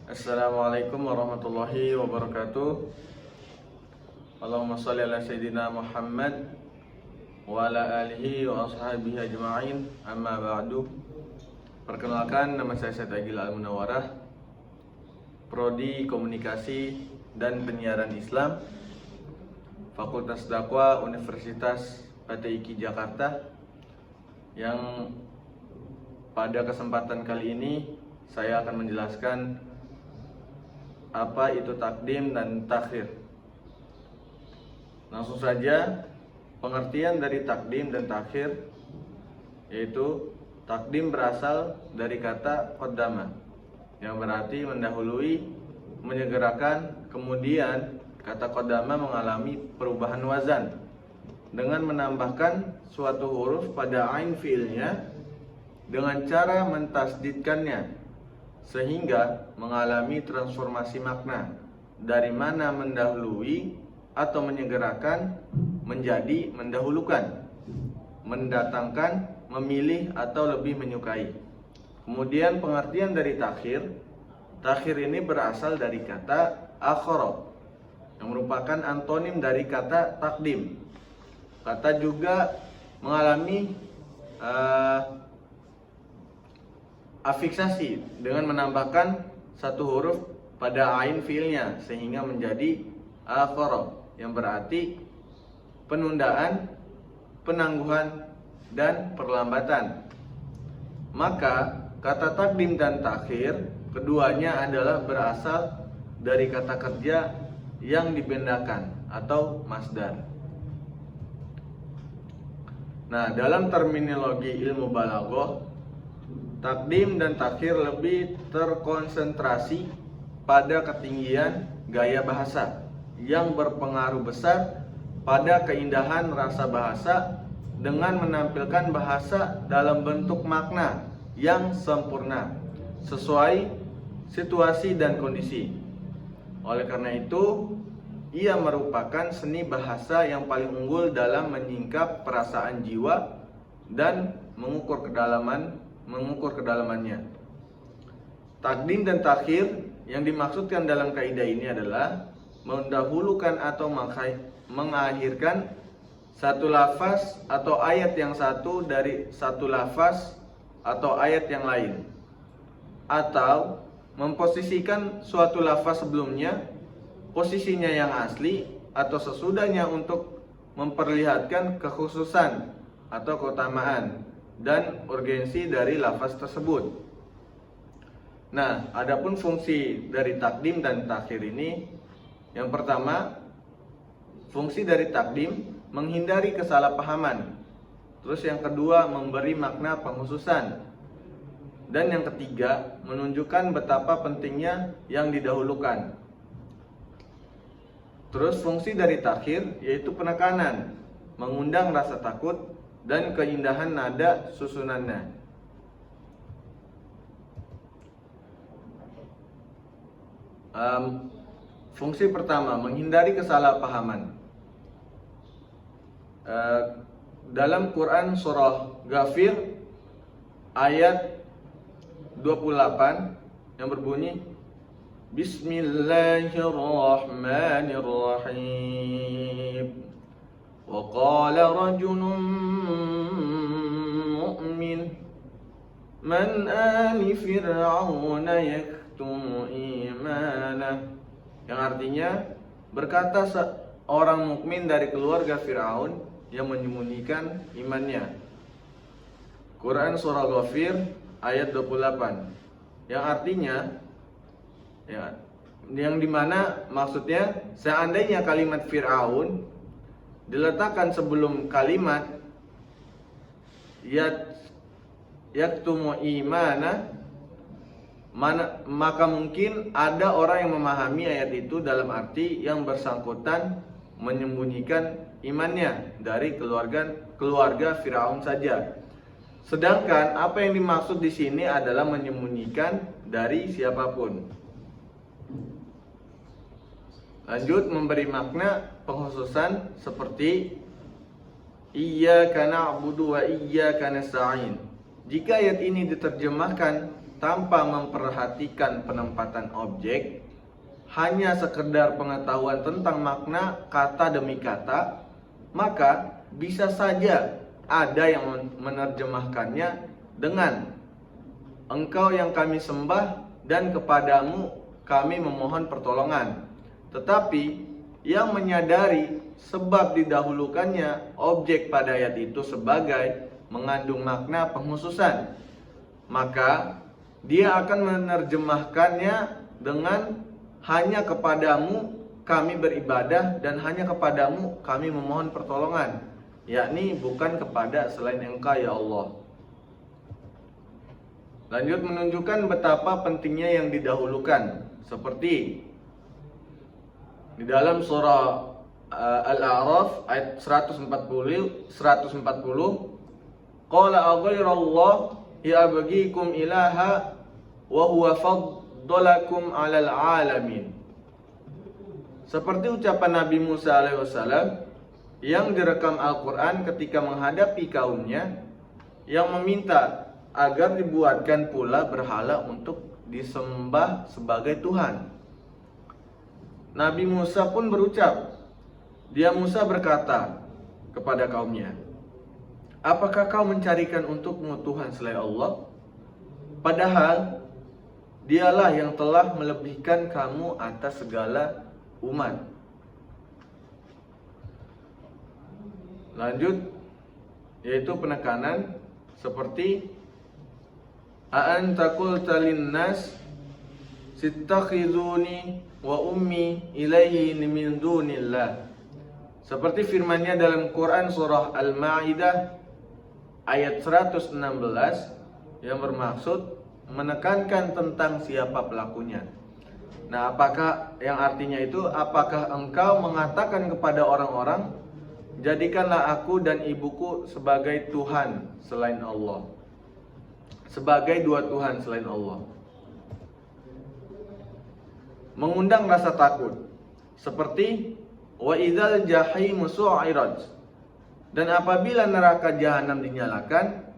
Assalamualaikum warahmatullahi wabarakatuh. Allahumma shalli ala sayyidina Muhammad wa ala alihi wa ashabihi ajma'in. Amma ba'du. Perkenalkan, nama saya Syed Agil Al-Munawwarah, Prodi Komunikasi dan Penyiaran Islam, Fakultas Dakwah Universitas PTIQ Jakarta, yang pada kesempatan kali ini saya akan menjelaskan apa itu takdim dan takhir. Langsung saja, pengertian dari takdim dan takhir yaitu takdim berasal dari kata qaddama, yang berarti mendahului, menyegerakan. Kemudian kata qaddama mengalami perubahan wazan dengan menambahkan suatu huruf pada ain fiilnya dengan cara mentasdidkannya, sehingga mengalami transformasi makna dari mana mendahului atau menyegerakan menjadi mendahulukan, mendatangkan, memilih atau lebih menyukai. Kemudian pengertian dari takhir. Takhir ini berasal dari kata akhara, yang merupakan antonim dari kata takdim. Kata juga mengalami afiksasi dengan menambahkan satu huruf pada ain fiilnya sehingga menjadi akhara, yang berarti penundaan, penangguhan, dan perlambatan. Maka kata takdim dan takhir keduanya adalah berasal dari kata kerja yang dibendakan atau masdar. Nah, dalam terminologi ilmu balaghah, takdim dan takhir lebih terkonsentrasi pada ketinggian gaya bahasa yang berpengaruh besar pada keindahan rasa bahasa dengan menampilkan bahasa dalam bentuk makna yang sempurna sesuai situasi dan kondisi. Oleh karena itu, ia merupakan seni bahasa yang paling unggul dalam menyingkap perasaan jiwa dan mengukur kedalamannya. Takdim dan takhir yang dimaksudkan dalam kaidah ini adalah mendahulukan atau mengakhirkan satu lafaz atau ayat yang satu dari satu lafaz atau ayat yang lain, atau memposisikan suatu lafaz sebelumnya posisinya yang asli atau sesudahnya untuk memperlihatkan kekhususan atau keutamaan dan urgensi dari lafaz tersebut. Nah, adapun fungsi dari takdim dan takhir ini, yang pertama, fungsi dari takdim menghindari kesalahpahaman. Terus yang kedua, memberi makna penghususan. Dan yang ketiga, menunjukkan betapa pentingnya yang didahulukan. Terus fungsi dari takhir yaitu penekanan, mengundang rasa takut dan keindahan nada susunannya. Fungsi pertama, menghindari kesalahpahaman. Dalam Quran surah Ghafir ayat 28 yang berbunyi Bismillahirrahmanirrahim. Wa qala rajulun mu'min man ali fir'auna yaktumu imanah, yang artinya, berkata seorang mukmin dari keluarga Fir'aun yang menyembunyikan imannya. Quran surah Ghafir ayat 28, yang artinya yang dimana maksudnya, seandainya kalimat Fir'aun diletakkan sebelum kalimat yaktumu imana, maka mungkin ada orang yang memahami ayat itu dalam arti yang bersangkutan menyembunyikan imannya dari keluarga Firaun saja. Sedangkan apa yang dimaksud di sini adalah menyembunyikan dari siapapun. Lanjut, memberi makna pengkhususan seperti Iyyaka na'budu wa iyyaka nasta'in. Jika ayat ini diterjemahkan tanpa memperhatikan penempatan objek, hanya sekedar pengetahuan tentang makna kata demi kata, maka bisa saja ada yang menerjemahkannya dengan engkau yang kami sembah dan kepadamu kami memohon pertolongan. Tetapi yang menyadari sebab didahulukannya objek pada ayat itu sebagai mengandung makna penghususan, maka dia akan menerjemahkannya dengan hanya kepadamu kami beribadah dan hanya kepadamu kami memohon pertolongan, yakni bukan kepada selain engkau ya Allah. Lanjut menunjukkan betapa pentingnya yang didahulukan, seperti di dalam surah Al-A'raf ayat 140, qala aghairallah ya'bagikum ilaha wa huwa faddalakum 'alal 'alamin. Seperti ucapan Nabi Musa alaihissalam yang direkam Al-Quran ketika menghadapi kaumnya yang meminta agar dibuatkan pula berhala untuk disembah sebagai Tuhan. Nabi Musa pun berucap, Musa berkata kepada kaumnya, apakah kau mencarikan untukmu Tuhan selain Allah? Padahal dialah yang telah melebihkan kamu atas segala umat. Lanjut, yaitu penekanan seperti a'anta qulta linnas sittakhizuni wa ummi ilaihi min dunillah. Seperti firman-Nya dalam Quran surah Al-Maidah ayat 116 yang bermaksud menekankan tentang siapa pelakunya. Nah, apakah yang artinya itu, apakah engkau mengatakan kepada orang-orang, jadikanlah aku dan ibuku sebagai Tuhan selain Allah, sebagai dua Tuhan selain Allah. Mengundang rasa takut, seperti wa idzal jahimu su'irat, dan apabila neraka jahanam dinyalakan,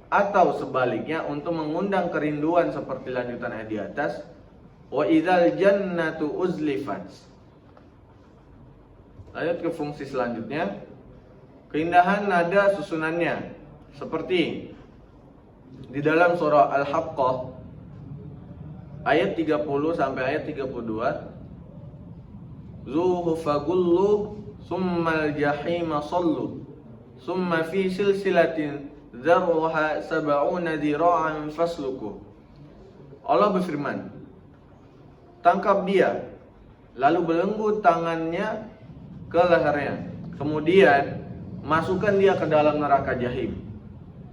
atau sebaliknya untuk mengundang kerinduan seperti lanjutan ayat di atas, wa idzal jannatu uzlifat. Lanjut ke fungsi selanjutnya, keindahan nada susunannya, seperti di dalam surah Al-Haqqah ayat 30 sampai ayat 32, zuhu fagullu summal jahima sallu summa fi silsilatin dzarruha sab'una dzira'an fasluku. Allah berfirman, tangkap dia, lalu belenggu tangannya ke lehernya, kemudian masukkan dia ke dalam neraka jahim,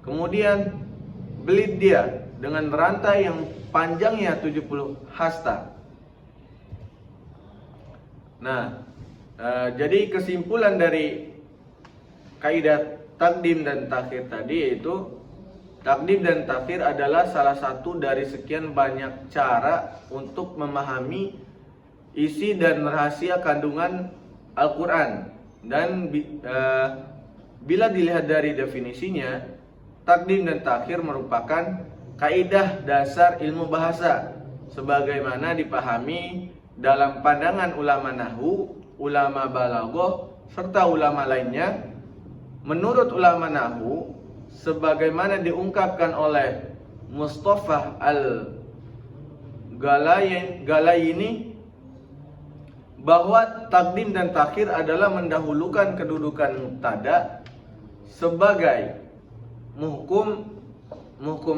kemudian belit dia dengan rantai yang panjangnya 70 hasta. Nah, jadi kesimpulan dari kaidah takdim dan takhir tadi yaitu takdim dan takhir adalah salah satu dari sekian banyak cara untuk memahami isi dan rahasia kandungan Al-Quran. Dan bila dilihat dari definisinya, takdim dan takhir merupakan kaidah dasar ilmu bahasa sebagaimana dipahami dalam pandangan ulama nahwu, ulama balaghah, serta ulama lainnya. Menurut ulama nahwu, sebagaimana diungkapkan oleh Mustafa Al-Galayini, bahwa takdim dan takhir adalah mendahulukan kedudukan mubtada sebagai muhkum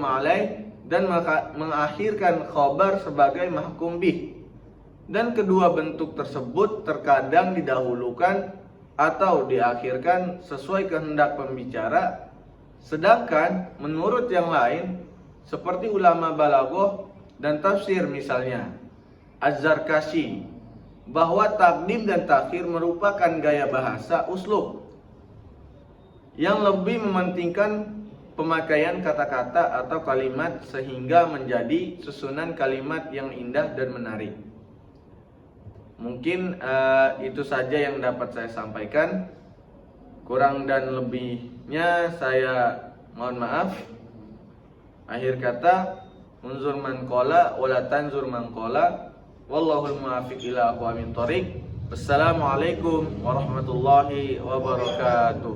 alaih dan mengakhirkan khabar sebagai mahkum bih. Dan kedua bentuk tersebut terkadang didahulukan atau diakhirkan sesuai kehendak pembicara. Sedangkan menurut yang lain seperti ulama balaghah dan tafsir misalnya Az-Zarkashi, bahwa takdim dan takhir merupakan gaya bahasa uslub yang lebih mementingkan pemakaian kata-kata atau kalimat sehingga menjadi susunan kalimat yang indah dan menarik. Mungkin itu saja yang dapat saya sampaikan. Kurang dan lebihnya saya mohon maaf. Akhir kata, unzur man qala wa la tanzur man qala. Wallahul muwaffiq ila aqwamit thoriq. Wassalamualaikum warahmatullahi wabarakatuh.